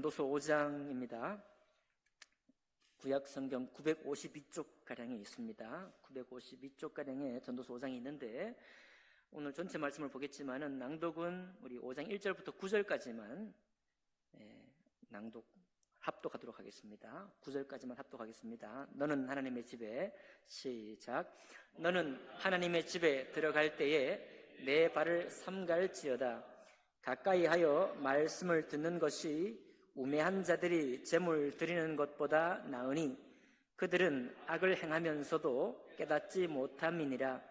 전도서 5장입니다. 구약 성경 952쪽가량에 있습니다. 952쪽가량에 전도서 5장이 있는데, 오늘 전체 말씀을 보겠지만은 낭독은 우리 5장 1절부터 9절까지만 합독하도록 하겠습니다. 9절까지만 합독하겠습니다. 너는 하나님의 집에, 시작. 너는 하나님의 집에 들어갈 때에 내 발을 삼갈지어다. 가까이 하여 말씀을 듣는 것이 우매한 자들이 제물 드리는 것보다 나으니 그들은 악을 행하면서도 깨닫지 못함이니라.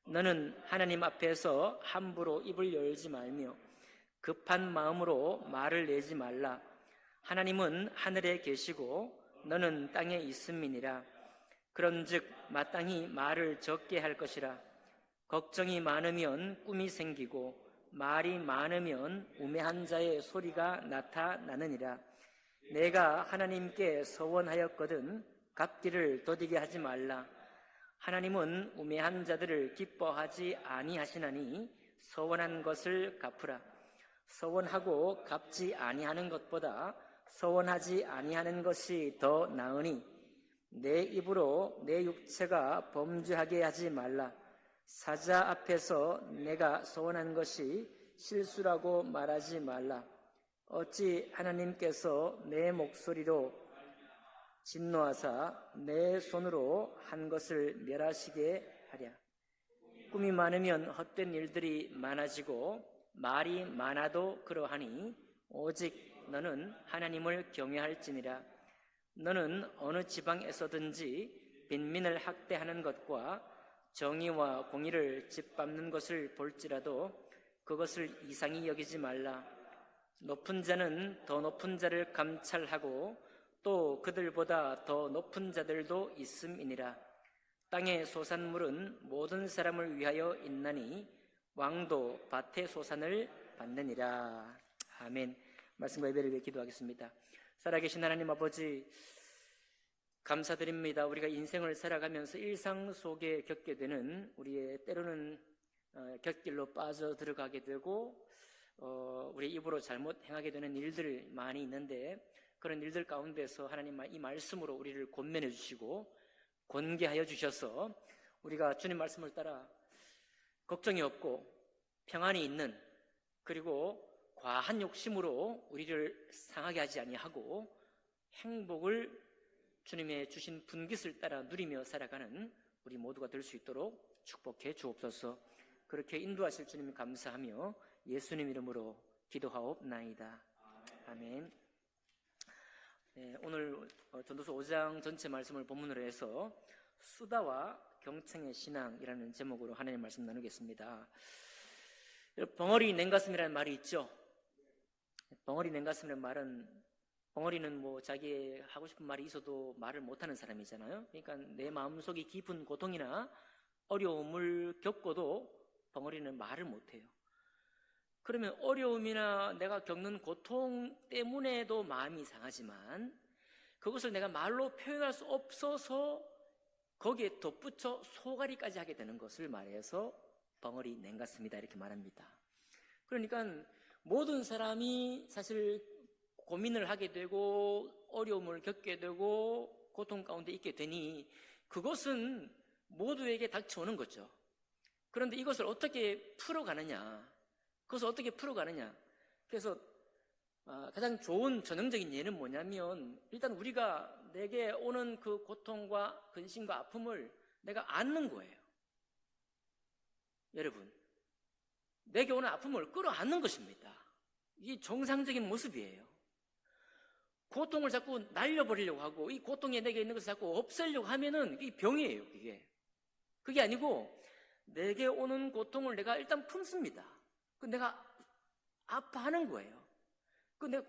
너는 하나님 앞에서 함부로 입을 열지 말며 급한 마음으로 말을 내지 말라. 하나님은 하늘에 계시고 너는 땅에 있음이니라. 그런즉 마땅히 말을 적게 할 것이라. 걱정이 많으면 꿈이 생기고 말이 많으면 우매한 자의 소리가 나타나느니라. 내가 하나님께 서원하였거든 갚기를 더디게 하지 말라. 하나님은 우매한 자들을 기뻐하지 아니하시나니 서원한 것을 갚으라. 서원하고 갚지 아니하는 것보다 서원하지 아니하는 것이 더 나으니 내 입으로 내 육체가 범죄하게 하지 말라. 사자 앞에서 내가 서원한 것이 실수라고 말하지 말라. 어찌 하나님께서 내 목소리로 진노하사 내 손으로 한 것을 멸하시게 하랴. 꿈이 많으면 헛된 일들이 많아지고 말이 많아도 그러하니 오직 너는 하나님을 경외할지니라. 너는 어느 지방에서든지 빈민을 학대하는 것과 정의와 공의를 짓밟는 것을 볼지라도 그것을 이상히 여기지 말라. 높은 자는 더 높은 자를 감찰하고 또 그들보다 더 높은 자들도 있음이니라. 땅의 소산물은 모든 사람을 위하여 있나니 왕도 밭의 소산을 받느니라. 아멘. 말씀과 예배를 위해 기도하겠습니다. 살아계신 하나님 아버지, 감사드립니다. 우리가 인생을 살아가면서 일상 속에 겪게 되는 우리의 때로는 곁길로 빠져 들어가게 되고 우리 입으로 잘못 행하게 되는 일들 많이 있는데, 그런 일들 가운데서 하나님 이 말씀으로 우리를 권면해 주시고 권계하여 주셔서 우리가 주님 말씀을 따라 걱정이 없고 평안이 있는, 그리고 과한 욕심으로 우리를 상하게 하지 아니하고 행복을 주님의 주신 분깃을 따라 누리며 살아가는 우리 모두가 될 수 있도록 축복해 주옵소서. 그렇게 인도하실 주님 감사하며 예수님 이름으로 기도하옵나이다. 아멘. 네, 오늘 전도서 5장 전체 말씀을 본문으로 해서 수다와 경청의 신앙이라는 제목으로 하나님 말씀 나누겠습니다. 벙어리 냉가슴이라는 말이 있죠. 벙어리 냉가슴이라는 말은, 벙어리는 자기 하고 싶은 말이 있어도 말을 못하는 사람이잖아요. 그러니까 내 마음속에 깊은 고통이나 어려움을 겪어도 벙어리는 말을 못해요. 그러면 어려움이나 내가 겪는 고통 때문에도 마음이 상하지만 그것을 내가 말로 표현할 수 없어서 거기에 덧붙여 소가리까지 하게 되는 것을 말해서 벙어리 냉같습니다 이렇게 말합니다. 그러니까 모든 사람이 사실 고민을 하게 되고 어려움을 겪게 되고 고통 가운데 있게 되니 그것은 모두에게 닥쳐오는 거죠. 그런데 이것을 어떻게 풀어가느냐, 그래서 가장 좋은 전형적인 예는 뭐냐면, 일단 우리가 내게 오는 그 고통과 근심과 아픔을 내가 안는 거예요. 여러분, 내게 오는 아픔을 끌어안는 것입니다. 이게 정상적인 모습이에요. 고통을 자꾸 날려버리려고 하고 이 고통이 내게 있는 것을 자꾸 없애려고 하면은 이게 병이에요. 그게 아니고 내게 오는 고통을 내가 일단 품습니다. 내가 아파하는 거예요.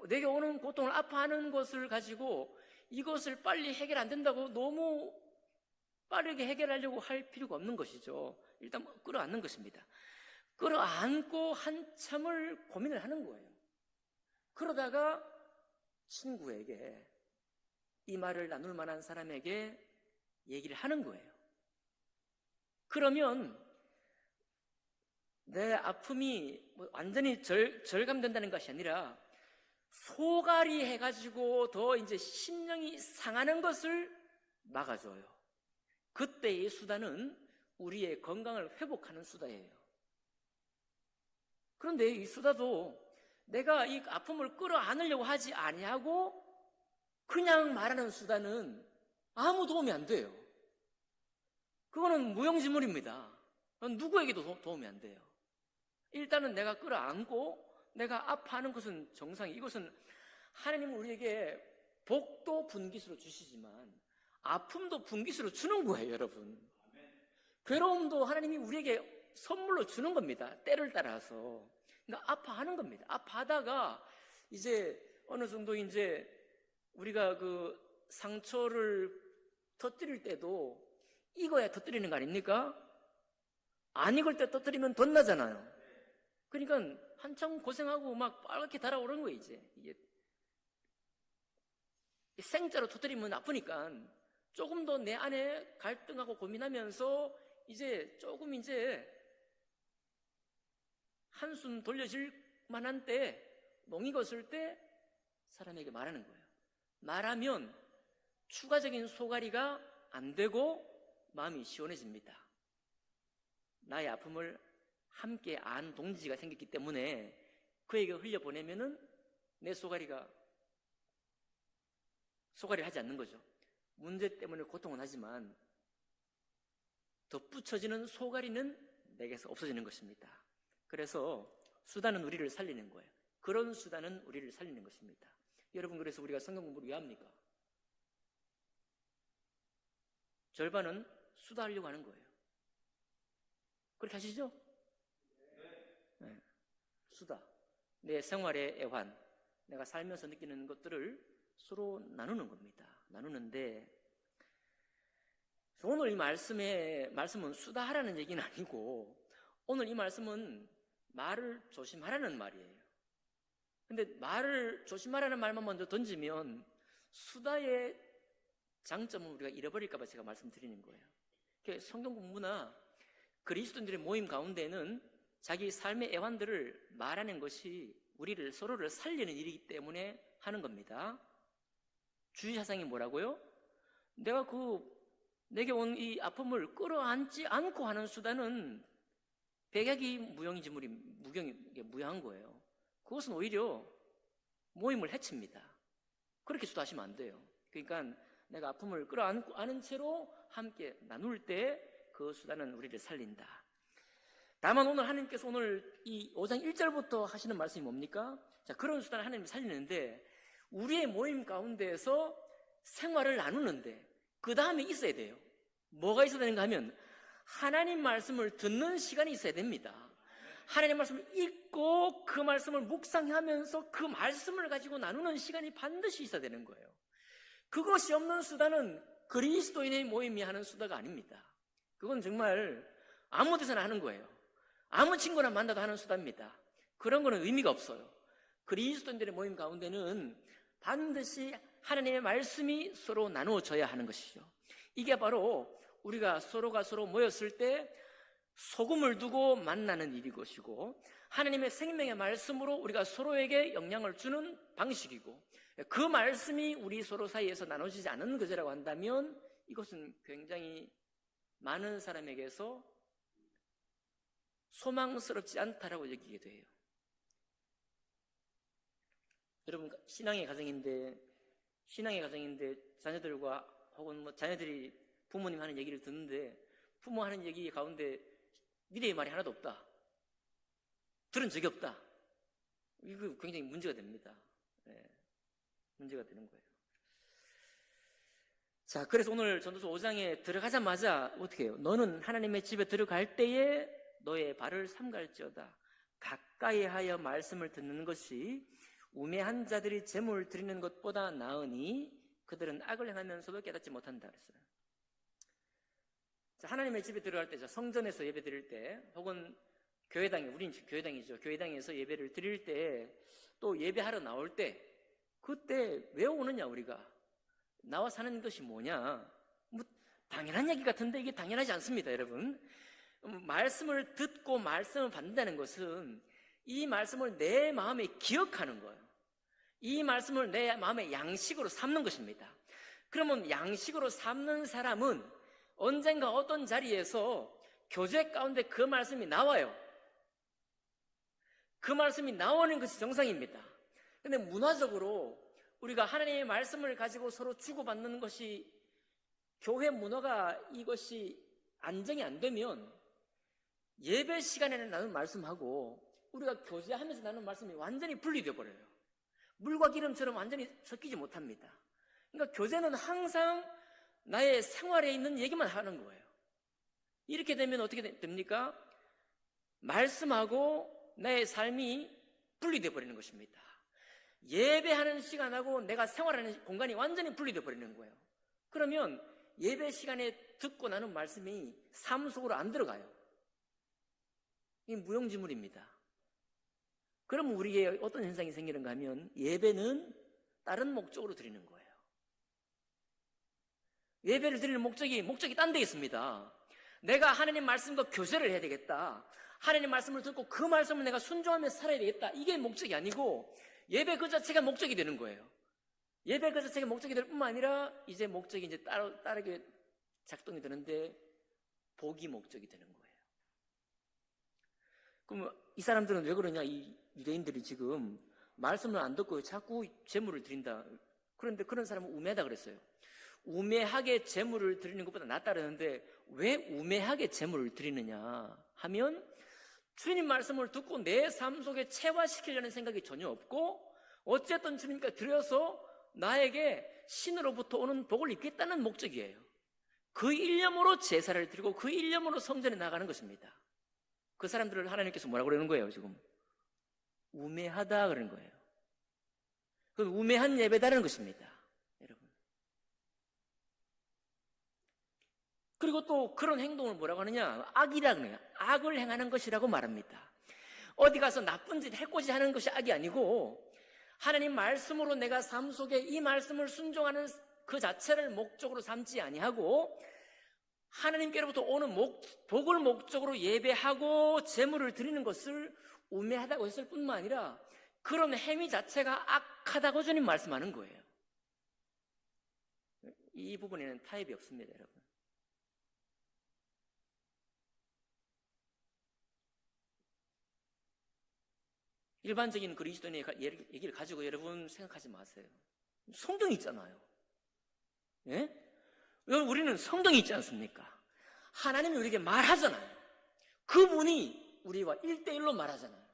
내게 오는 고통을 아파하는 것을 가지고 이것을 빨리 해결 안 된다고 너무 빠르게 해결하려고 할 필요가 없는 것이죠. 일단 끌어안는 것입니다. 끌어안고 한참을 고민을 하는 거예요. 그러다가 친구에게, 이 말을 나눌 만한 사람에게 얘기를 하는 거예요. 그러면 내 아픔이 완전히 절감된다는 것이 아니라 소갈이 해가지고 더 이제 심령이 상하는 것을 막아줘요. 그때의 수다는 우리의 건강을 회복하는 수다예요. 그런데 이 수다도 내가 이 아픔을 끌어안으려고 하지 아니하고 그냥 말하는 수다는 아무 도움이 안 돼요. 그거는 무용지물입니다. 누구에게도 도움이 안 돼요. 일단은 내가 끌어안고 내가 아파하는 것은 정상이, 이것은 하나님은 우리에게 복도 분깃으로 주시지만 아픔도 분깃으로 주는 거예요, 여러분. 괴로움도 하나님이 우리에게 선물로 주는 겁니다. 때를 따라서. 그러니까 아파하는 겁니다. 아파하다가 이제 어느 정도 이제 우리가 그 상처를 터뜨릴 때도 익어야 터뜨리는 거 아닙니까? 안 익을 때 터뜨리면 덧나잖아요. 그러니까 한참 고생하고 막 빨갛게 달아오르는 거예요, 이제. 이게 생짜로 터뜨리면 아프니까 조금 더 내 안에 갈등하고 고민하면서 이제 조금 이제 한숨 돌려질 만한 때, 농이 걷을 때 사람에게 말하는 거예요. 말하면 추가적인 소갈이가 안 되고 마음이 시원해집니다. 나의 아픔을 함께 안 동지가 생겼기 때문에 그에게 흘려보내면은 내 소갈이를 하지 않는 거죠. 문제 때문에 고통은 하지만 덧붙여지는 소갈이는 내게서 없어지는 것입니다. 그래서 수다는 우리를 살리는 거예요. 그런 수다는 우리를 살리는 것입니다. 여러분, 그래서 우리가 성경 공부를 왜 합니까? 절반은 수다하려고 하는 거예요. 그렇게 하시죠? 네. 수다. 내 생활의 애환, 내가 살면서 느끼는 것들을 서로 나누는 겁니다. 나누는데 오늘 이 말씀은 수다하라는 얘기는 아니고 오늘 이 말씀은 말을 조심하라는 말이에요. 근데 말을 조심하라는 말만 먼저 던지면 수다의 장점은 우리가 잃어버릴까 봐 제가 말씀드리는 거예요. 성경 공부나 그리스도인들의 모임 가운데는 자기 삶의 애환들을 말하는 것이 우리를 서로를 살리는 일이기 때문에 하는 겁니다. 주의사상이 뭐라고요? 내가 내게 온 이 아픔을 끌어안지 않고 하는 수다는 백약이 무용한 거예요. 그것은 오히려 모임을 해칩니다. 그렇게 수다하시면 안 돼요. 그러니까 내가 아픔을 끌어안고 아는 채로 함께 나눌 때 그 수다는 우리를 살린다. 다만 오늘 하나님께서 오늘 이 5장 1절부터 하시는 말씀이 뭡니까? 자, 그런 수다는 하나님이 살리는데 우리의 모임 가운데에서 생활을 나누는데 그 다음에 있어야 돼요. 뭐가 있어야 되는가 하면 하나님 말씀을 듣는 시간이 있어야 됩니다. 하나님 말씀을 읽고 그 말씀을 묵상하면서 그 말씀을 가지고 나누는 시간이 반드시 있어야 되는 거예요. 그것이 없는 수다는 그리스도인의 모임이 하는 수다가 아닙니다. 그건 정말 아무 데서나 하는 거예요. 아무 친구나 만나도 하는 수다입니다. 그런 거는 의미가 없어요. 그리스도인들의 모임 가운데는 반드시 하나님의 말씀이 서로 나누어져야 하는 것이죠. 이게 바로 우리가 서로가 서로 모였을 때 소금을 두고 만나는 일이 것이고 하나님의 생명의 말씀으로 우리가 서로에게 영향을 주는 방식이고 그 말씀이 우리 서로 사이에서 나눠지지 않는 것이라고 한다면 이것은 굉장히 많은 사람에게서 소망스럽지 않다라고 여기게 돼요. 여러분, 신앙의 가정인데 자녀들과 혹은 자녀들이 부모님 하는 얘기를 듣는데 부모 하는 얘기 가운데 미래의 말이 하나도 없다. 들은 적이 없다. 이거 굉장히 문제가 됩니다. 네, 문제가 되는 거예요. 자, 그래서 오늘 전도서 5장에 들어가자마자 어떻게 해요? 너는 하나님의 집에 들어갈 때에 너의 발을 삼갈지어다. 가까이 하여 말씀을 듣는 것이 우매한 자들이 제물 드리는 것보다 나으니 그들은 악을 행하면서도 깨닫지 못한다 그랬어요. 자, 하나님의 집에 들어갈 때, 성전에서 예배 드릴 때, 혹은 교회당에, 우린 교회당이죠. 교회당에서 예배를 드릴 때, 또 예배하러 나올 때, 그때 왜 오느냐, 우리가? 나와 사는 것이 뭐냐? 뭐, 당연한 얘기 같은데 이게 당연하지 않습니다, 여러분. 말씀을 듣고 말씀을 받는다는 것은 이 말씀을 내 마음에 기억하는 거예요. 이 말씀을 내 마음의 양식으로 삼는 것입니다. 그러면 양식으로 삼는 사람은 언젠가 어떤 자리에서 교제 가운데 그 말씀이 나와요. 그 말씀이 나오는 것이 정상입니다. 근데 문화적으로 우리가 하나님의 말씀을 가지고 서로 주고받는 것이 교회 문화가 이것이 안정이 안 되면 예배 시간에는 나눈 말씀하고 우리가 교제하면서 나눈 말씀이 완전히 분리되어 버려요. 물과 기름처럼 완전히 섞이지 못합니다. 그러니까 교제는 항상 나의 생활에 있는 얘기만 하는 거예요. 이렇게 되면 어떻게 됩니까? 말씀하고 나의 삶이 분리되어 버리는 것입니다. 예배하는 시간하고 내가 생활하는 공간이 완전히 분리되어 버리는 거예요. 그러면 예배 시간에 듣고 나눈 말씀이 삶 속으로 안 들어가요. 이게 무용지물입니다. 그러면 우리에게 어떤 현상이 생기는가 하면 예배는 다른 목적으로 드리는 거예요. 예배를 드리는 목적이 딴 데 있습니다. 내가 하나님 말씀과 교제를 해야 되겠다. 하나님 말씀을 듣고 그 말씀을 내가 순종하며 살아야 되겠다. 이게 목적이 아니고 예배 그 자체가 목적이 되는 거예요. 예배 그 자체가 목적이 될 뿐만 아니라 이제 목적이 이제 다르게 작동이 되는데 복이 목적이 되는 거예요. 그럼 이 사람들은 왜 그러냐? 이 유대인들이 지금 말씀을 안 듣고 자꾸 제물을 드린다. 그런데 그런 사람은 우매하다 그랬어요. 우매하게 제물을 드리는 것보다 낫다 그러는데 왜 우매하게 제물을 드리느냐 하면 주님 말씀을 듣고 내 삶 속에 체화시키려는 생각이 전혀 없고 어쨌든 주님께 드려서 나에게 신으로부터 오는 복을 입겠다는 목적이에요. 그 일념으로 제사를 드리고 그 일념으로 성전에 나가는 것입니다. 그 사람들을 하나님께서 뭐라고 그러는 거예요 지금? 우매하다 그러는 거예요. 그건 우매한 예배다라는 것입니다. 여러분. 그리고 또 그런 행동을 뭐라고 하느냐? 악이라고 해요. 악을 행하는 것이라고 말합니다. 어디 가서 나쁜 짓 해코지 하는 것이 악이 아니고 하나님 말씀으로 내가 삶 속에 이 말씀을 순종하는 그 자체를 목적으로 삼지 아니하고 하나님께로부터 오는 복을 목적으로 예배하고 제물을 드리는 것을 우매하다고 했을 뿐만 아니라 그런 행위 자체가 악하다고 주님 말씀하는 거예요. 이 부분에는 타협이 없습니다, 여러분. 일반적인 그리스도인의 얘기를 가지고 여러분 생각하지 마세요. 성경이 있잖아요. 예? 우리는 성경이 있지 않습니까? 하나님이 우리에게 말하잖아요. 그분이 우리와 1대1로 말하잖아요.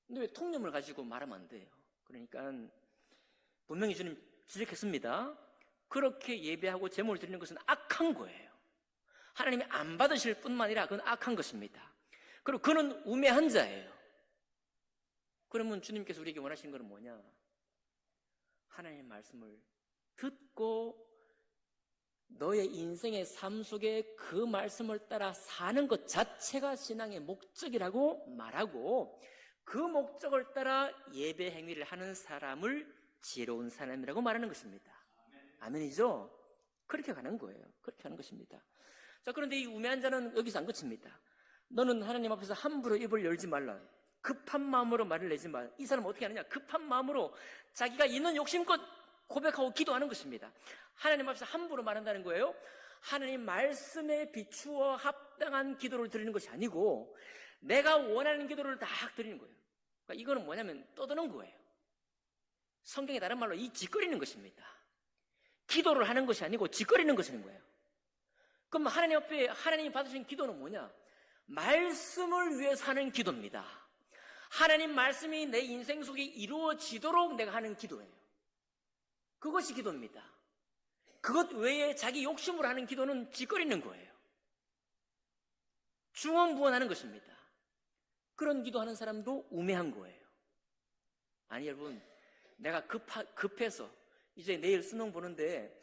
근데 왜 통념을 가지고 말하면 안 돼요? 그러니까 분명히 주님 지적했습니다. 그렇게 예배하고 제물을 드리는 것은 악한 거예요. 하나님이 안 받으실 뿐만 아니라 그건 악한 것입니다. 그리고 그는 우매한 자예요. 그러면 주님께서 우리에게 원하시는 것은 뭐냐? 하나님의 말씀을 듣고 너의 인생의 삶 속에 그 말씀을 따라 사는 것 자체가 신앙의 목적이라고 말하고 그 목적을 따라 예배 행위를 하는 사람을 지혜로운 사람이라고 말하는 것입니다. 아멘이죠? 그렇게 가는 거예요. 그렇게 하는 것입니다. 자, 그런데 이 우매한 자는 여기서 안 그칩니다. 너는 하나님 앞에서 함부로 입을 열지 말라. 급한 마음으로 말을 내지 말라. 이 사람은 어떻게 하느냐? 급한 마음으로 자기가 있는 욕심껏 고백하고 기도하는 것입니다. 하나님 앞에서 함부로 말한다는 거예요. 하나님 말씀에 비추어 합당한 기도를 드리는 것이 아니고 내가 원하는 기도를 다 드리는 거예요. 그러니까 이거는 뭐냐면 떠드는 거예요. 성경의 다른 말로 이 짓거리는 것입니다. 기도를 하는 것이 아니고 짓거리는 것인 거예요. 그럼 하나님 앞에 하나님이 받으신 기도는 뭐냐? 말씀을 위해서 하는 기도입니다. 하나님 말씀이 내 인생 속에 이루어지도록 내가 하는 기도예요. 그것이 기도입니다. 그것 외에 자기 욕심으로 하는 기도는 짓거리는 거예요. 중언부언하는 것입니다. 그런 기도하는 사람도 우매한 거예요. 아니 여러분, 내가 급해서 이제 내일 수능 보는데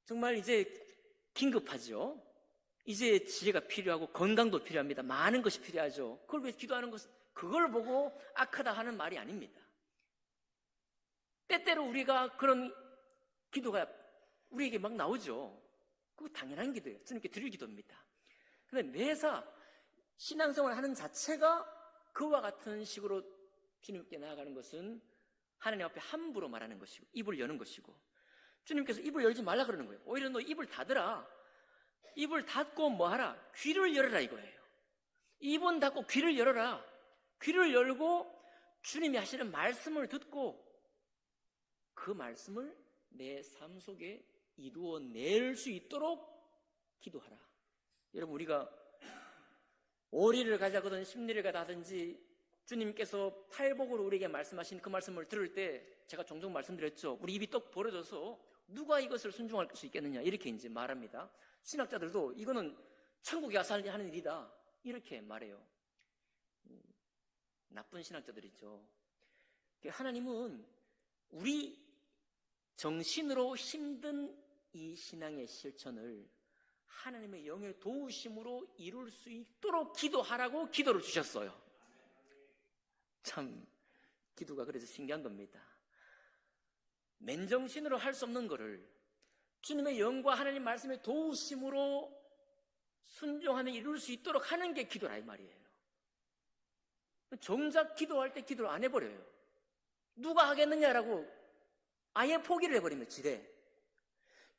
정말 이제 긴급하죠. 이제 지혜가 필요하고 건강도 필요합니다. 많은 것이 필요하죠. 그걸 위해서 기도하는 것은 그걸 보고 악하다 하는 말이 아닙니다. 때때로 우리가 그런 기도가 우리에게 막 나오죠. 그거 당연한 기도예요. 주님께 드릴 기도입니다. 그런데 매사 신앙생활을 하는 자체가 그와 같은 식으로 주님께 나아가는 것은 하나님 앞에 함부로 말하는 것이고 입을 여는 것이고, 주님께서 입을 열지 말라 그러는 거예요. 오히려 너 입을 닫으라. 입을 닫고 뭐 하라? 귀를 열어라 이거예요. 입은 닫고 귀를 열어라. 귀를 열고 주님이 하시는 말씀을 듣고 그 말씀을 내 삶 속에 이루어낼 수 있도록 기도하라. 여러분, 우리가 오리를 가자거든 십리를 가다든지 주님께서 팔복으로 우리에게 말씀하신 그 말씀을 들을 때 제가 종종 말씀드렸죠. 우리 입이 떡 벌어져서 누가 이것을 순종할 수 있겠느냐 이렇게 이제 말합니다. 신학자들도 이거는 천국에 가서 하는 일이다 이렇게 말해요. 나쁜 신학자들이죠. 하나님은 우리 정신으로 힘든 이 신앙의 실천을 하나님의 영의 도우심으로 이룰 수 있도록 기도하라고 기도를 주셨어요. 참 기도가 그래서 신기한 겁니다. 맨정신으로 할 수 없는 거를 주님의 영과 하나님 말씀의 도우심으로 순종하며 이룰 수 있도록 하는 게 기도라 이 말이에요. 정작 기도할 때 기도를 안 해버려요. 누가 하겠느냐라고 아예 포기를 해버리면 지레.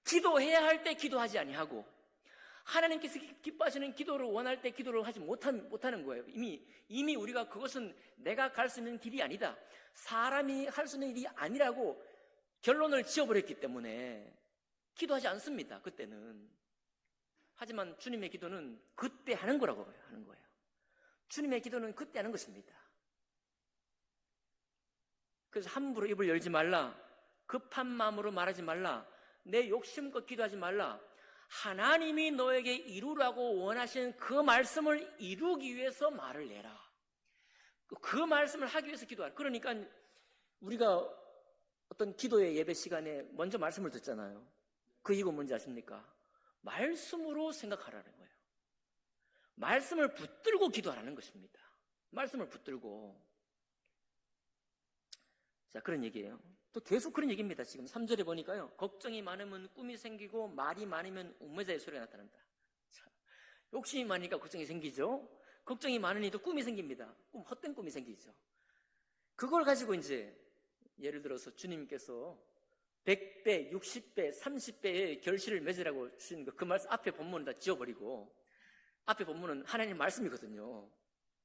기도해야 할 때 기도하지 아니하고 하나님께서 기뻐하시는 기도를 원할 때 기도를 하지 못하는 거예요. 이미 우리가 그것은 내가 갈 수 있는 길이 아니다, 사람이 할 수 있는 일이 아니라고 결론을 지어버렸기 때문에 기도하지 않습니다. 그때는. 하지만 주님의 기도는 그때 하는 거라고 하는 거예요. 주님의 기도는 그때 하는 것입니다. 그래서 함부로 입을 열지 말라, 급한 마음으로 말하지 말라, 내 욕심껏 기도하지 말라. 하나님이 너에게 이루라고 원하시는 그 말씀을 이루기 위해서 말을 내라. 그 말씀을 하기 위해서 기도하라. 그러니까 우리가 어떤 기도의 예배 시간에 먼저 말씀을 듣잖아요. 그 이유가 뭔지 아십니까? 말씀으로 생각하라는 거예요. 말씀을 붙들고 기도하라는 것입니다. 말씀을 붙들고. 자, 그런 얘기예요. 또 계속 그런 얘기입니다. 지금 3절에 보니까요. 걱정이 많으면 꿈이 생기고 말이 많으면 우매자의 소리가 나타난다. 자, 욕심이 많으니까 걱정이 생기죠. 걱정이 많으니 또 꿈이 생깁니다. 헛된 꿈이 생기죠. 그걸 가지고 이제 예를 들어서 주님께서 100배, 60배, 30배의 결실을 맺으라고 주신 그 말씀 앞에 본문은 다 지워버리고 앞에 본문은 하나님 말씀이거든요.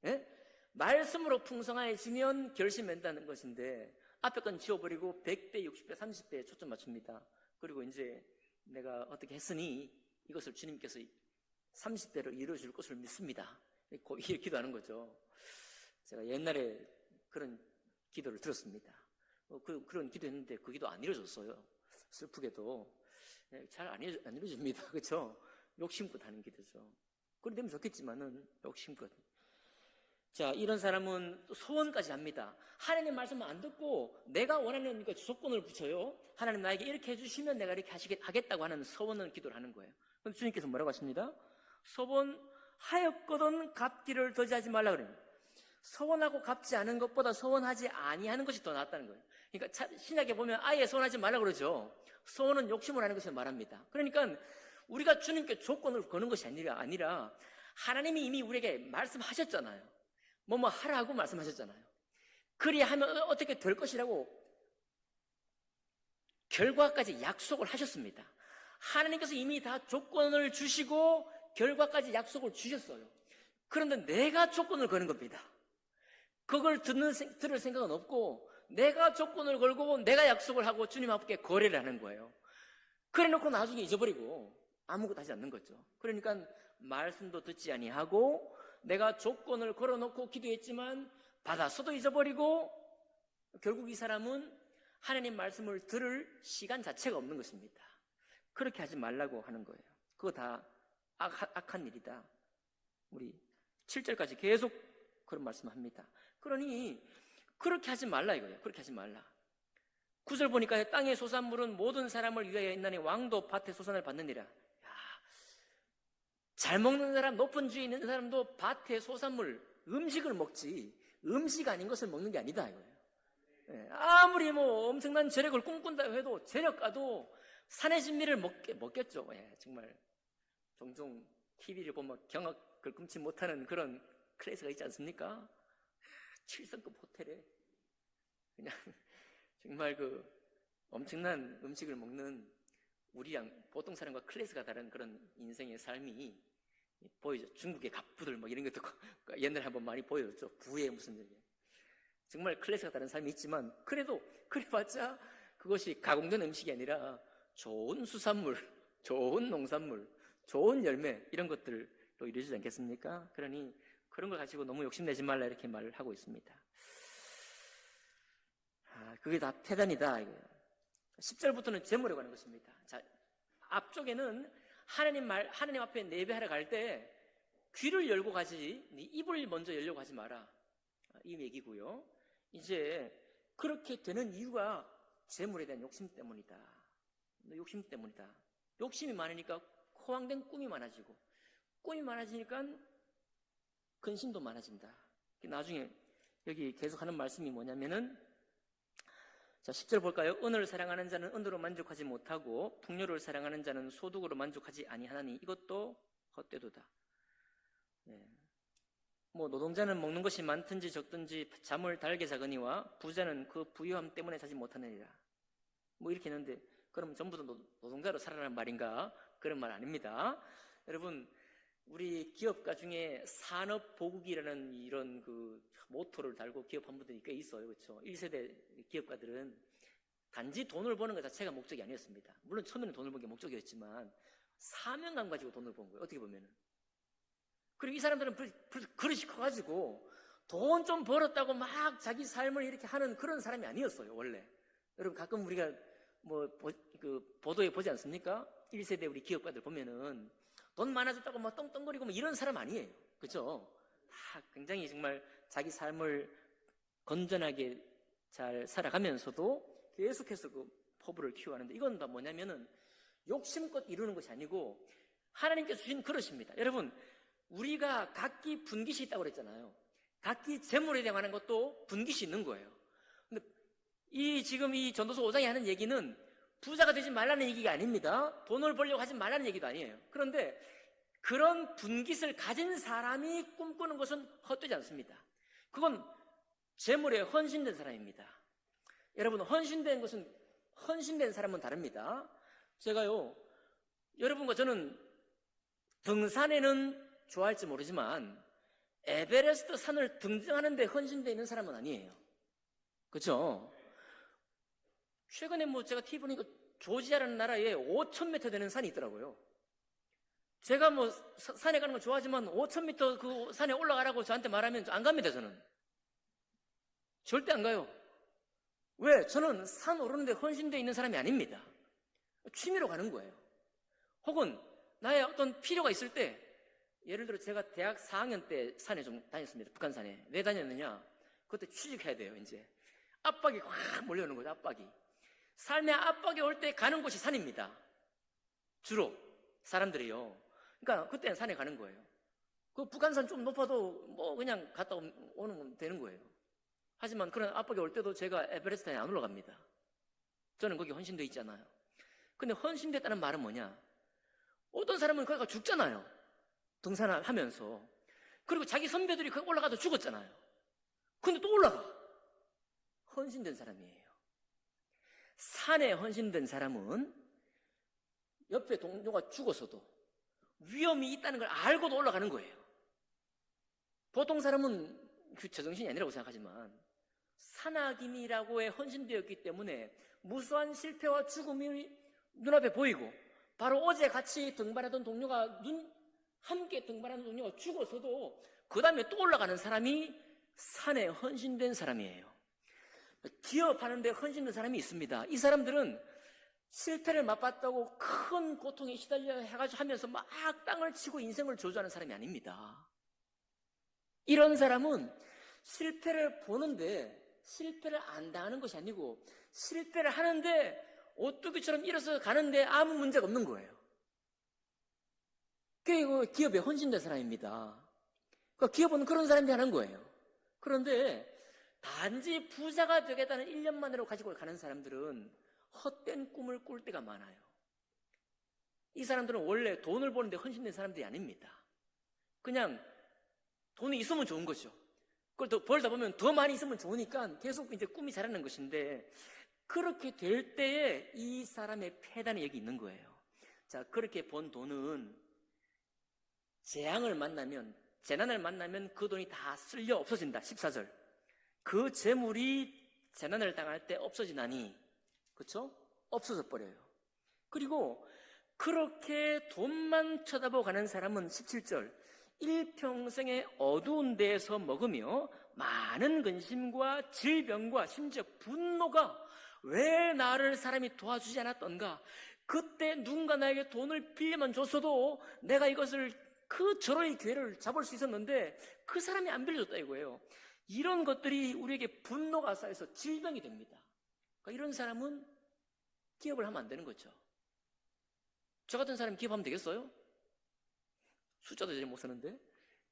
예? 말씀으로 풍성해지면 결실 맺는다는 것인데 앞에 건 지워버리고 100배, 60배, 30배에 초점 맞춥니다. 그리고 이제 내가 어떻게 했으니 이것을 주님께서 30배로 이루어줄 것을 믿습니다. 이렇게 기도하는 거죠. 제가 옛날에 그런 기도를 들었습니다. 그런 기도했는데 그 기도 안 이루어졌어요. 슬프게도. 잘 안 이루어집니다. 그렇죠? 욕심껏 하는 기도죠. 그래 되면 좋겠지만은 욕심껏. 자, 이런 사람은 또 소원까지 합니다. 하나님 말씀을 안 듣고 내가 원하는 그 조건을 붙여요. 하나님 나에게 이렇게 해주시면 내가 이렇게 하겠다고 하는 소원을 기도를 하는 거예요. 그런데 주님께서 뭐라고 하십니다? 소원하였거든 갚기를 더디하지 말라 그래요. 소원하고 갚지 않은 것보다 소원하지 아니하는 것이 더 낫다는 거예요. 그러니까 신약에 보면 아예 소원하지 말라 그러죠. 소원은 욕심을 하는 것을 말합니다. 그러니까 우리가 주님께 조건을 거는 것이 아니라 하나님이 이미 우리에게 말씀하셨잖아요. 뭐 하라고 말씀하셨잖아요. 그리하면 어떻게 될 것이라고 결과까지 약속을 하셨습니다. 하나님께서 이미 다 조건을 주시고 결과까지 약속을 주셨어요. 그런데 내가 조건을 거는 겁니다. 그걸 들을 생각은 없고 내가 조건을 걸고 내가 약속을 하고 주님 앞에 거래를 하는 거예요. 그래 놓고 나중에 잊어버리고 아무것도 하지 않는 거죠. 그러니까 말씀도 듣지 아니하고 내가 조건을 걸어놓고 기도했지만 받았어도 잊어버리고 결국 이 사람은 하나님 말씀을 들을 시간 자체가 없는 것입니다. 그렇게 하지 말라고 하는 거예요. 그거 다 악한 일이다. 우리 7절까지 계속 그런 말씀을 합니다. 그러니 그렇게 하지 말라 이거예요. 그렇게 하지 말라. 9절 보니까 땅의 소산물은 모든 사람을 위하여 있나니 왕도 밭의 소산을 받느니라. 잘 먹는 사람, 높은 주에 있는 사람도 밭의 소산물, 음식을 먹지 음식 아닌 것을 먹는 게 아니다 이거예요. 아무리 엄청난 재력을 꿈꾼다 해도 재력가도 산의 진미를 먹겠죠. 정말 종종 TV를 보면 경악을 금치 못하는 그런 클래스가 있지 않습니까? 7성급 호텔에 그냥 정말 그 엄청난 음식을 먹는 우리랑 보통 사람과 클래스가 다른 그런 인생의 삶이 보이죠. 중국의 갑부들 뭐 이런 것도 옛날에 한번 많이 보여줬죠. 부의 무슨 얘기. 정말 클래스가 다른 삶이 있지만 그래도 그래봤자 그것이 가공된 음식이 아니라 좋은 수산물, 좋은 농산물, 좋은 열매 이런 것들로 이루어지지 않겠습니까? 그러니 그런 걸 가지고 너무 욕심내지 말라 이렇게 말을 하고 있습니다. 그게 다 패단이다. 10절부터는 제물에 관한 것입니다. 자, 앞쪽에는 하나님 앞에 예배하러 갈 때 귀를 열고 가지, 입을 먼저 열려고 하지 마라. 이 얘기고요. 이제 그렇게 되는 이유가 제물에 대한 욕심 때문이다. 욕심 때문이다. 욕심이 많으니까 호황된 꿈이 많아지고, 꿈이 많아지니까 근심도 많아진다. 나중에 여기 계속 하는 말씀이 뭐냐면은, 자, 10절 볼까요? 은을 사랑하는 자는 은으로 만족하지 못하고 풍요를 사랑하는 자는 소득으로 만족하지 아니하나니 이것도 헛되도다. 뭐 노동자는 먹는 것이 많든지 적든지 잠을 달게 자거니와 부자는 그 부유함 때문에 자지 못하느니라. 뭐 이렇게 했는데 그럼 전부 다 노동자로 살아라는 말인가? 그런 말 아닙니다. 여러분, 우리 기업가 중에 산업보국이라는 이런 그 모토를 달고 기업한 분들이 꽤 있어요. 그렇죠? 1세대 기업가들은 단지 돈을 버는 것 자체가 목적이 아니었습니다. 물론 처음에는 돈을 버는 게 목적이었지만 사명감 가지고 돈을 번 거예요. 어떻게 보면은. 그리고 이 사람들은 그릇이 커가지고 돈 좀 벌었다고 막 자기 삶을 이렇게 하는 그런 사람이 아니었어요. 원래. 여러분 가끔 우리가 뭐 그 보도에 보지 않습니까? 1세대 우리 기업가들 보면은 돈 많아졌다고 막 떵떵거리고 뭐 이런 사람 아니에요. 그렇죠? 다 굉장히 정말 자기 삶을 건전하게 잘 살아가면서도 계속해서 그 포부를 키워가는데 이건 다 뭐냐면은 욕심껏 이루는 것이 아니고 하나님께서 주신 그릇입니다. 여러분, 우리가 각기 분깃이 있다고 그랬잖아요. 각기 재물에 대한 것도 분깃이 있는 거예요. 근데 지금 이 전도서 5장에 하는 얘기는 부자가 되지 말라는 얘기가 아닙니다. 돈을 벌려고 하지 말라는 얘기도 아니에요. 그런데 그런 분깃을 가진 사람이 꿈꾸는 것은 헛되지 않습니다. 그건 재물에 헌신된 사람입니다. 여러분, 헌신된 사람은 다릅니다. 제가요, 여러분과 저는 등산에는 좋아할지 모르지만 에베레스트 산을 등정하는데 헌신되어 있는 사람은 아니에요. 그렇죠? 최근에 뭐 제가 TV 보니까 조지아라는 나라에 5,000m 되는 산이 있더라고요. 제가 뭐 산에 가는 거 좋아하지만 5,000m 그 산에 올라가라고 저한테 말하면 안 갑니다, 저는. 절대 안 가요. 왜? 저는 산 오르는데 헌신되어 있는 사람이 아닙니다. 취미로 가는 거예요. 혹은 나의 어떤 필요가 있을 때, 예를 들어 제가 대학 4학년 때 산에 좀 다녔습니다. 북한산에. 왜 다녔느냐? 그때 취직해야 돼요, 이제. 압박이 확 몰려오는 거죠, 압박이. 삶의 압박이 올 때 가는 곳이 산입니다. 주로 사람들이요. 그러니까 그때는 산에 가는 거예요. 그 북한산 좀 높아도 뭐 그냥 갔다 오는 건 되는 거예요. 하지만 그런 압박이 올 때도 제가 에베레스트에 안 올라갑니다. 저는 거기 헌신되어 있잖아요. 근데 헌신됐다는 말은 뭐냐? 어떤 사람은 거기 가 죽잖아요. 등산을 하면서. 그리고 자기 선배들이 거기 올라가도 죽었잖아요. 근데 또 올라가. 헌신된 사람이에요. 산에 헌신된 사람은 옆에 동료가 죽어서도 위험이 있다는 걸 알고도 올라가는 거예요. 보통 사람은 그 제정신이 아니라고 생각하지만 산악인이라고에 헌신되었기 때문에 무수한 실패와 죽음이 눈앞에 보이고 바로 어제 같이 등반하던 동료가 함께 등반하는 동료가 죽어서도 그 다음에 또 올라가는 사람이 산에 헌신된 사람이에요. 기업하는데 헌신된 사람이 있습니다. 이 사람들은 실패를 맛봤다고 큰 고통에 시달려 해가지고 하면서 막 땅을 치고 인생을 저주하는 사람이 아닙니다. 이런 사람은 실패를 보는데 실패를 안 당하는 것이 아니고 실패를 하는데 오뚜기처럼 일어서 가는데 아무 문제가 없는 거예요. 그게 기업에 헌신된 사람입니다. 그러니까 기업은 그런 사람이 하는 거예요. 그런데 단지 부자가 되겠다는 1년만으로 가지고 가는 사람들은 헛된 꿈을 꿀 때가 많아요. 이 사람들은 원래 돈을 버는데 헌신된 사람들이 아닙니다. 그냥 돈이 있으면 좋은 거죠. 그걸 더 벌다 보면 더 많이 있으면 좋으니까 계속 이제 꿈이 자라는 것인데 그렇게 될 때에 이 사람의 폐단이 여기 있는 거예요. 자, 그렇게 번 돈은 재앙을 만나면, 재난을 만나면 그 돈이 다 쓸려 없어진다. 14절. 그 재물이 재난을 당할 때 없어지나니, 그렇죠? 없어져 버려요. 그리고 그렇게 돈만 쳐다보고 가는 사람은 17절. 일평생에 어두운 데에서 먹으며 많은 근심과 질병과 심지어 분노가 왜 나를 사람이 도와주지 않았던가? 그때 누군가 나에게 돈을 빌려만 줬어도 내가 이것을 그 절호의 기회를 잡을 수 있었는데 그 사람이 안 빌려줬다 이거예요. 이런 것들이 우리에게 분노가 쌓여서 질병이 됩니다. 그러니까 이런 사람은 기업을 하면 안 되는 거죠. 저 같은 사람이 기업하면 되겠어요? 숫자도 잘 못 쓰는데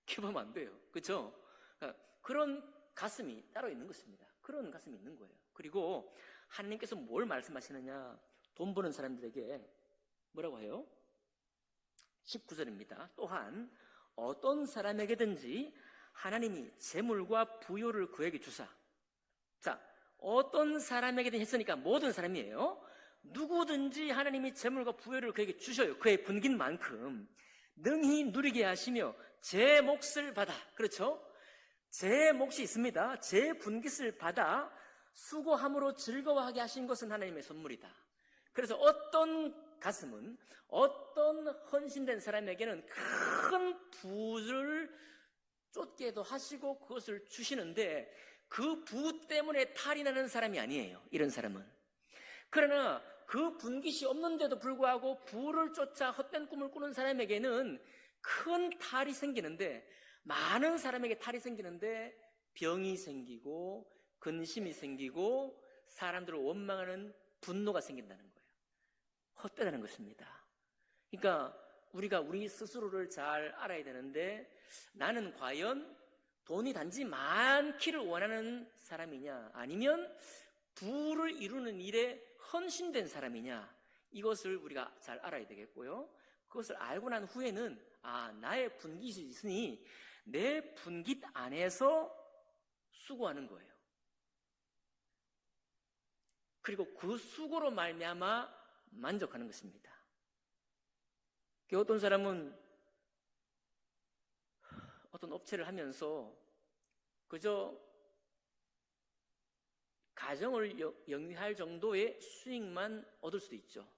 기업하면 안 돼요. 그렇죠? 그러니까 그런 가슴이 따로 있는 것입니다. 그런 가슴이 있는 거예요. 그리고 하나님께서 뭘 말씀하시느냐? 돈 버는 사람들에게 뭐라고 해요? 19절입니다. 또한 어떤 사람에게든지 하나님이 재물과 부요를 그에게 주사. 자, 어떤 사람에게든 했으니까 모든 사람이에요. 누구든지 하나님이 재물과 부요를 그에게 주셔요. 그의 분긴 만큼 능히 누리게 하시며 제 몫을 받아. 그렇죠? 제 몫이 있습니다. 제 분깃을 받아 수고함으로 즐거워하게 하신 것은 하나님의 선물이다. 그래서 어떤 가슴은, 어떤 헌신된 사람에게는 큰 부를 쫓게도 하시고 그것을 주시는데 그 부 때문에 탈이 나는 사람이 아니에요. 이런 사람은. 그러나 그 분깃이 없는데도 불구하고 부를 쫓아 헛된 꿈을 꾸는 사람에게는 큰 탈이 생기는데, 많은 사람에게 탈이 생기는데 병이 생기고 근심이 생기고 사람들을 원망하는 분노가 생긴다는 거예요. 헛되다는 것입니다. 그러니까 우리가 우리 스스로를 잘 알아야 되는데, 나는 과연 돈이 단지 많기를 원하는 사람이냐, 아니면 부를 이루는 일에 헌신된 사람이냐, 이것을 우리가 잘 알아야 되겠고요. 그것을 알고 난 후에는 나의 분깃이 있으니 내 분깃 안에서 수고하는 거예요. 그리고 그 수고로 말미암아 만족하는 것입니다. 어떤 사람은 어떤 업체를 하면서 그저 가정을 영위할 정도의 수익만 얻을 수도 있죠.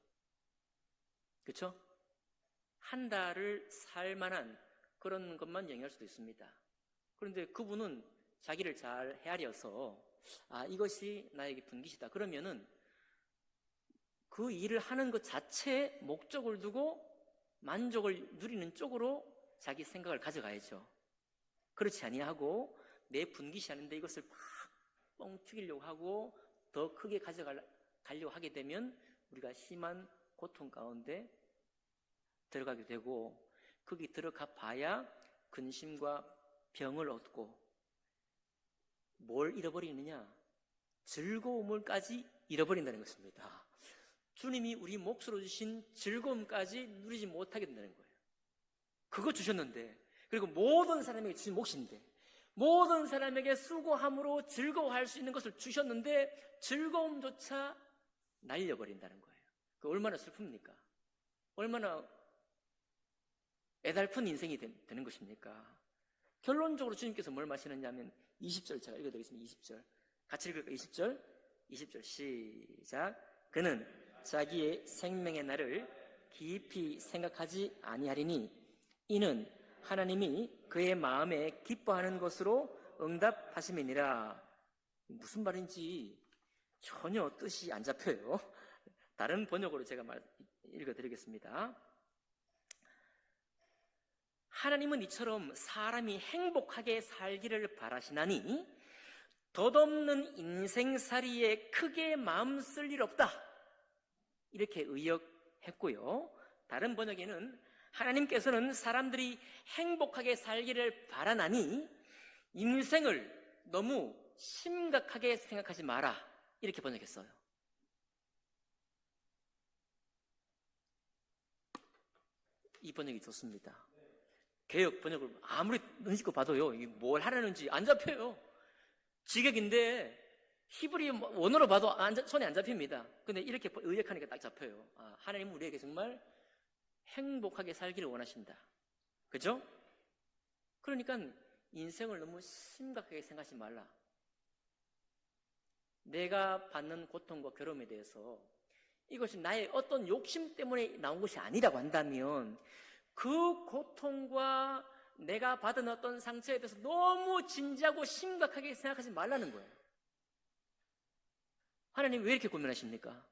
그렇죠? 한 달을 살 만한 그런 것만 영위할 수도 있습니다. 그런데 그분은 자기를 잘 헤아려서 이것이 나에게 분깃이다. 그러면은 그 일을 하는 것 자체에 목적을 두고 만족을 누리는 쪽으로 자기 생각을 가져가야죠. 그렇지 아니하고 내 분깃이 아닌데 이것을 막 뻥 튀기려고 하고 더 크게 가져가려고 하게 되면 우리가 심한 고통 가운데 들어가게 되고, 거기 들어가 봐야 근심과 병을 얻고 뭘 잃어버리느냐? 즐거움을까지 잃어버린다는 것입니다. 주님이 우리 몫으로 주신 즐거움까지 누리지 못하게 된다는 거예요. 그거 주셨는데, 그리고 모든 사람에게 주신 몫인데, 모든 사람에게 수고함으로 즐거워할 수 있는 것을 주셨는데 즐거움조차 날려버린다는 거예요. 그 얼마나 슬픕니까? 얼마나 애달픈 인생이 되는 것입니까? 결론적으로 주님께서 뭘 말씀하시느냐 하면 20절 제가 읽어드리겠습니다. 20절 같이 읽을까요? 20절 시작. 그는 자기의 생명의 날을 깊이 생각하지 아니하리니 이는 하나님이 그의 마음에 기뻐하는 것으로 응답하심이니라. 무슨 말인지 전혀 뜻이 안 잡혀요. 다른 번역으로 제가 읽어드리겠습니다. 하나님은 이처럼 사람이 행복하게 살기를 바라시나니 덧없는 인생살이에 크게 마음 쓸 일 없다. 이렇게 의역했고요. 다른 번역에는 하나님께서는 사람들이 행복하게 살기를 바라나니 인생을 너무 심각하게 생각하지 마라. 이렇게 번역했어요. 이 번역이 좋습니다. 개역 번역을 아무리 눈짓고 봐도요, 이게 뭘 하라는지 안 잡혀요. 직역인데 히브리 원어로 봐도 손에 안 잡힙니다. 근데 이렇게 의역하니까 딱 잡혀요. 하나님은 우리에게 정말 행복하게 살기를 원하신다. 그죠? 그러니까 인생을 너무 심각하게 생각하지 말라. 내가 받는 고통과 괴로움에 대해서 이것이 나의 어떤 욕심 때문에 나온 것이 아니라고 한다면 그 고통과 내가 받은 어떤 상처에 대해서 너무 진지하고 심각하게 생각하지 말라는 거예요. 하나님 왜 이렇게 고민하십니까?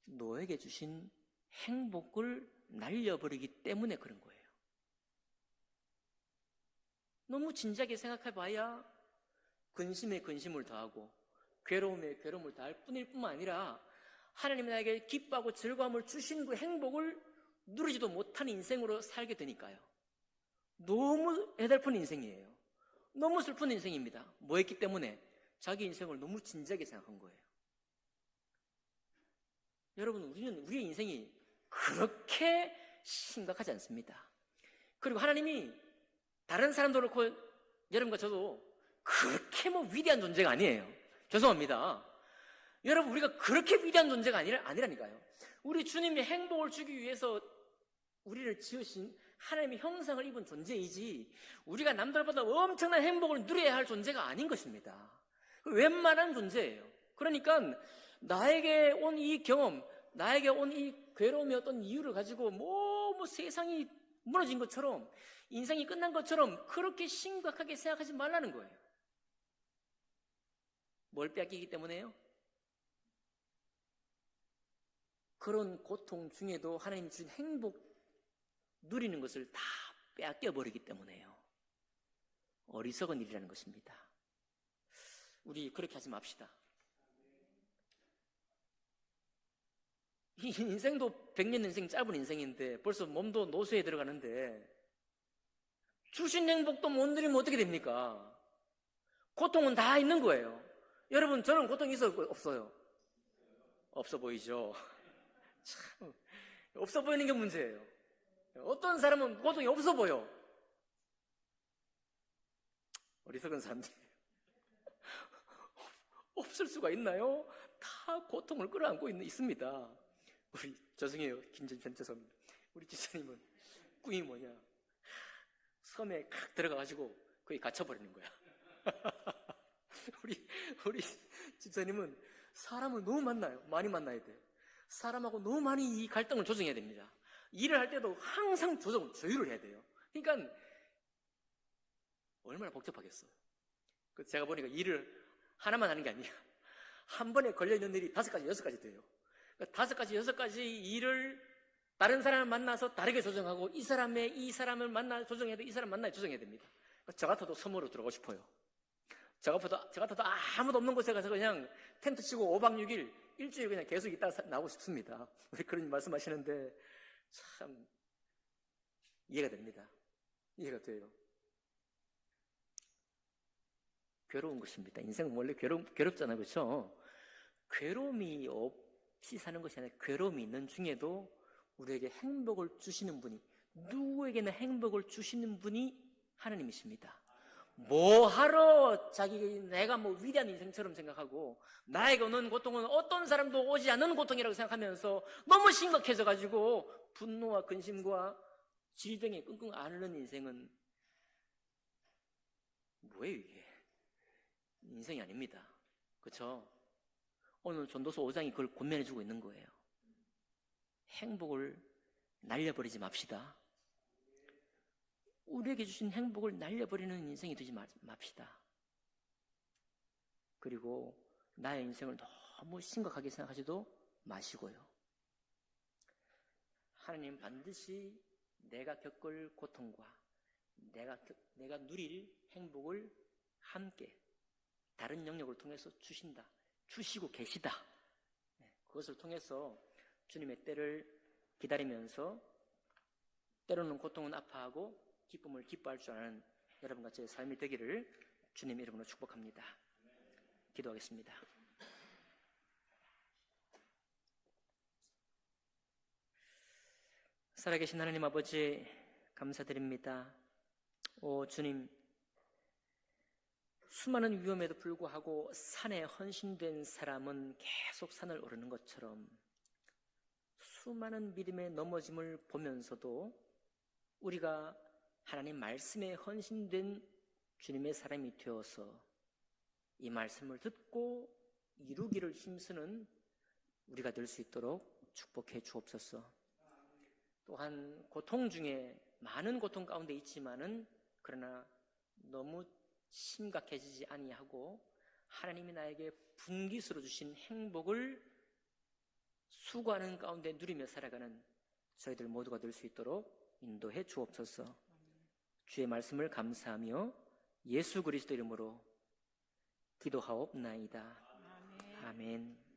너에게 주신 행복을 날려버리기 때문에 그런 거예요. 너무 진지하게 생각해봐야 근심에 근심을 더하고 괴로움에 괴로움을 더할 뿐일 뿐만 아니라 하나님이 나에게 기뻐하고 즐거움을 주신 그 행복을 누리지도 못하는 인생으로 살게 되니까요. 너무 애달픈 인생이에요. 너무 슬픈 인생입니다. 뭐 했기 때문에? 자기 인생을 너무 진지하게 생각한 거예요. 여러분, 우리는 우리의 인생이 그렇게 심각하지 않습니다. 그리고 하나님이 다른 사람도 그렇고 여러분과 저도 그렇게 위대한 존재가 아니에요. 죄송합니다. 여러분, 우리가 그렇게 위대한 존재가 아니라니까요. 우리 주님이 행복을 주기 위해서 우리를 지으신 하나님의 형상을 입은 존재이지 우리가 남들보다 엄청난 행복을 누려야 할 존재가 아닌 것입니다. 웬만한 존재예요. 그러니까 나에게 온 이 경험, 나에게 온 이 괴로움의 어떤 이유를 가지고 뭐 세상이 무너진 것처럼 인생이 끝난 것처럼 그렇게 심각하게 생각하지 말라는 거예요. 뭘 빼앗기기 때문에요? 그런 고통 중에도 하나님 주신 행복 누리는 것을 다 빼앗겨 버리기 때문에요. 어리석은 일이라는 것입니다. 우리 그렇게 하지 맙시다. 이 인생도 100년 인생 짧은 인생인데 벌써 몸도 노쇠에 들어가는데 주신 행복도 못 누리면 어떻게 됩니까? 고통은 다 있는 거예요. 여러분, 저는 고통이 있어요? 없어요? 없어 보이죠? 참, 없어 보이는 게 문제예요. 어떤 사람은 고통이 없어 보여. 어리석은 사람들. 없을 수가 있나요? 다 고통을 끌어안고 있습니다. 우리, 죄송해요. 김진편 죄송합니다. 우리 집사님은 꿈이 뭐냐? 섬에 칵 들어가가지고 거기 갇혀버리는 거야. 우리 집사님은 사람을 너무 만나요. 많이 만나야 돼. 사람하고 너무 많이 이 갈등을 조정해야 됩니다. 일을 할 때도 항상 조율을 해야 돼요. 그러니까 얼마나 복잡하겠어요. 제가 보니까 일을 하나만 하는 게 아니야. 한 번에 걸려있는 일이 5가지, 6가지 돼요. 5가지, 6가지 일을 다른 사람을 만나서 다르게 조정하고 이 사람을 만나 조정해야 돼. 이 사람 만나 조정해야 됩니다. 저 같아도 섬으로 들어가고 싶어요. 저 같아도 아무도 없는 곳에 가서 그냥 텐트 치고 5박 6일 일주일 그냥 계속 있다 나오고 싶습니다. 우리 그런 말씀하시는데 참 이해가 됩니다. 이해가 돼요. 괴로운 것입니다. 인생은 원래 괴롭잖아요. 그렇죠? 괴로움이 없이 사는 것이 아니라 괴로움이 있는 중에도 우리에게 행복을 주시는 분이, 누구에게나 행복을 주시는 분이 하나님이십니다. 뭐하러 내가 위대한 인생처럼 생각하고 나에게 오는 고통은 어떤 사람도 오지 않는 고통이라고 생각하면서 너무 심각해져가지고 분노와 근심과 질병에 끙끙 앓는 인생은 뭐예요 이게? 인생이 아닙니다. 그렇죠? 오늘 전도서 5장이 그걸 권면해주고 있는 거예요. 행복을 날려버리지 맙시다. 우리에게 주신 행복을 날려버리는 인생이 되지 맙시다. 그리고 나의 인생을 너무 심각하게 생각하지도 마시고요. 하나님 반드시 내가 겪을 고통과 내가 누릴 행복을 함께 다른 영역을 통해서 주시고 계시다. 그것을 통해서 주님의 때를 기다리면서 때로는 고통은 아파하고 기쁨을 기뻐할 줄 아는 여러분과 제 삶이 되기를 주님 이름으로 축복합니다. 기도하겠습니다. 살아계신 하나님 아버지 감사드립니다. 오 주님, 수많은 위험에도 불구하고 산에 헌신된 사람은 계속 산을 오르는 것처럼 수많은 믿음의 넘어짐을 보면서도 우리가 하나님 말씀에 헌신된 주님의 사람이 되어서 이 말씀을 듣고 이루기를 힘쓰는 우리가 될 수 있도록 축복해 주옵소서. 또한 고통 중에 많은 고통 가운데 있지만은 그러나 너무 심각해지지 아니하고 하나님이 나에게 분깃으로 주신 행복을 수고하는 가운데 누리며 살아가는 저희들 모두가 될 수 있도록 인도해 주옵소서. 주의 말씀을 감사하며 예수 그리스도 이름으로 기도하옵나이다. 아멘.